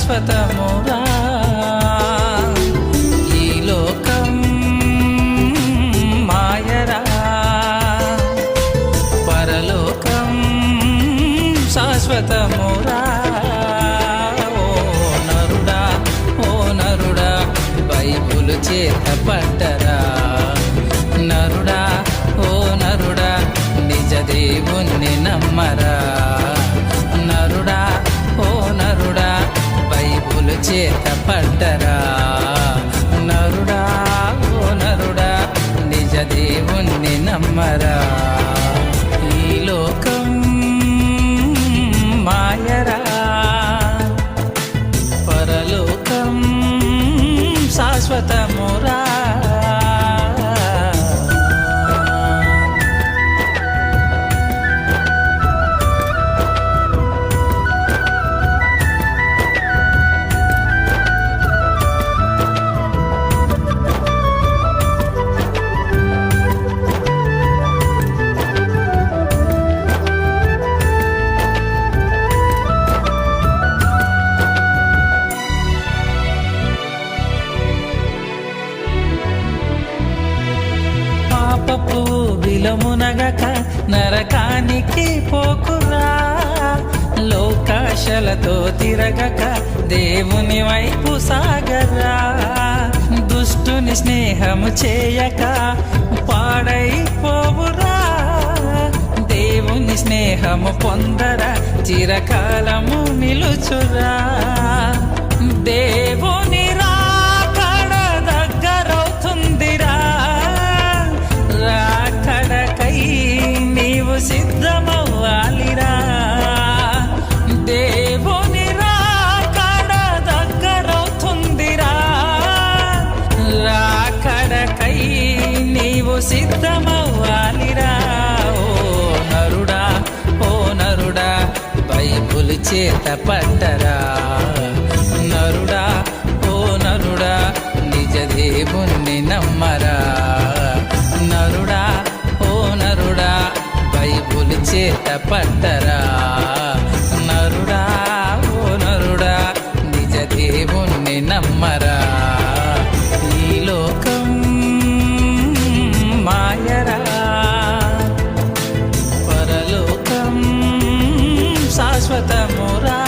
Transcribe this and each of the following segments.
శాశ్వతమురా. ఈ లోకం మాయరా, పరలోకం శాశ్వతమురా. ఓ నరుడా, ఓ నరుడా, బైబులు చేత పట్టరా. నరుడా, ఓ నరుడా, నిజ దేవుణ్ణి నమ్మరా. నరుడా, ఓ నరుడా, బైబులు చేత పట్టరా. నరుడా, ఓ నరుడా, నిజ దేవుణ్ణి నమ్మరా. ఈ లోకం మాయరా, పరలోకం శాశ్వతమురా. పాపపు విలమునగక నరకానికి పోకురా. లోకాశలతో తిరగక దేవుని వైపు సాగరా. దుష్టుని స్నేహము చేయక పాడైపోవురా. దేవుని స్నేహము పొందరా, చిరకాలము నిలుచురా. దేవుని రాకడ దగ్గరవుతుందిరా. రాకడకై నీవు సిద్ధమవ్వాలిరా. దేవుని రాకడ దగ్గరవుతుందిరా. రాకడకై నీవు సిద్ధమవ్వాలిరా. ఓ నరుడా, ఓ నరుడా, బైబులు చేత పట్టరా. నరుడా, ఓ నరుడా, నిజ దేవుణ్ణి నమ్మరా. నరుడా, ఓ నరుడా, బైబులు చేత పట్టరా. నరుడా, ఓ నరుడా, నిజ దేవుణ్ణి నమ్మరా. ఈ లోకం మాయరా, పరలోకం శాశ్వతమురా.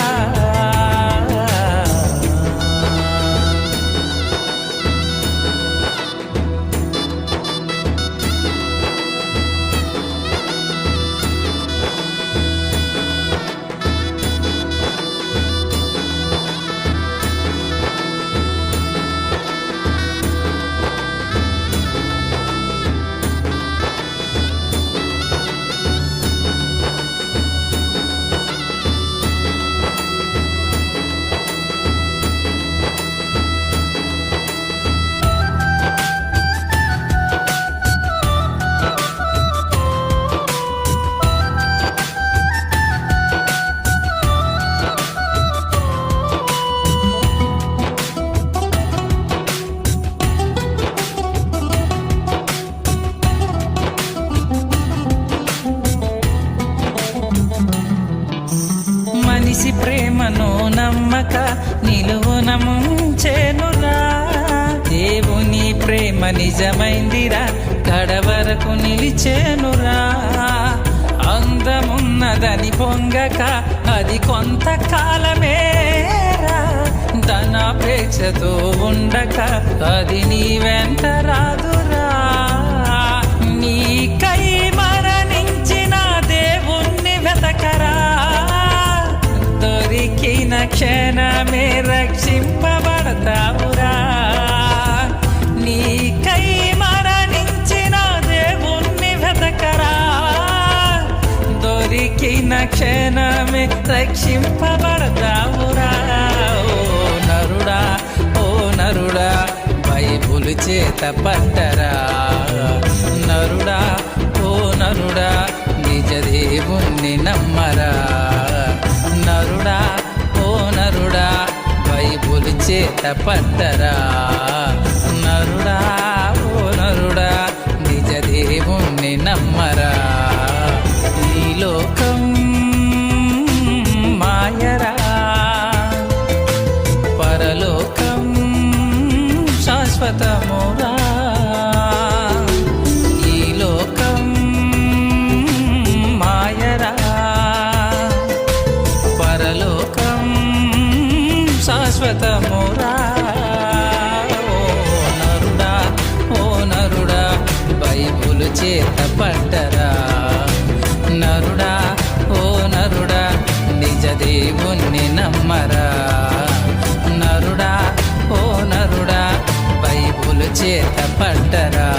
మనిషి ప్రేమను నమ్మక నిలువున ముంచెనురా. దేవుని ప్రేమ నిజమైందిరా, కడవరకు నిలిచేనురా. అందమున్నదని పొంగక అది కొంతకాలమేరా. ధనాపేక్షతో ఉండక అది నీ వెంట రాదురా. నీకై మరణించిన దేవుణ్ణి వెతకరా. దొరికిన క్షణమే రక్షింపబడతావురా. నీకై మరణించిన దేవుణ్ణి వెతకరా. దొరికిన క్షణమే రక్షింపబడతావురా. ఓ నరుడా, ఓ నరుడా, బైబులు చేత పట్టరా. నరుడా, ఓ నరుడా, నిజ దేవుణ్ణి నమ్మరా. నరుడా, ఓ నరుడా, బైబులు చేత పట్టరా. నరుడా, ఓ నరుడా, నిజ దేవుణ్ణి నమ్మరా. ఈ లోకం మాయరా, శాశ్వతమురా. ఓ నరుడా బైబులు చేత పట్టరా. నరుడా ఓ నరుడా నిజ దేవుణ్ణి నమ్మరా. నరుడా ఓ నరుడా బైబులు చేత పట్టరా.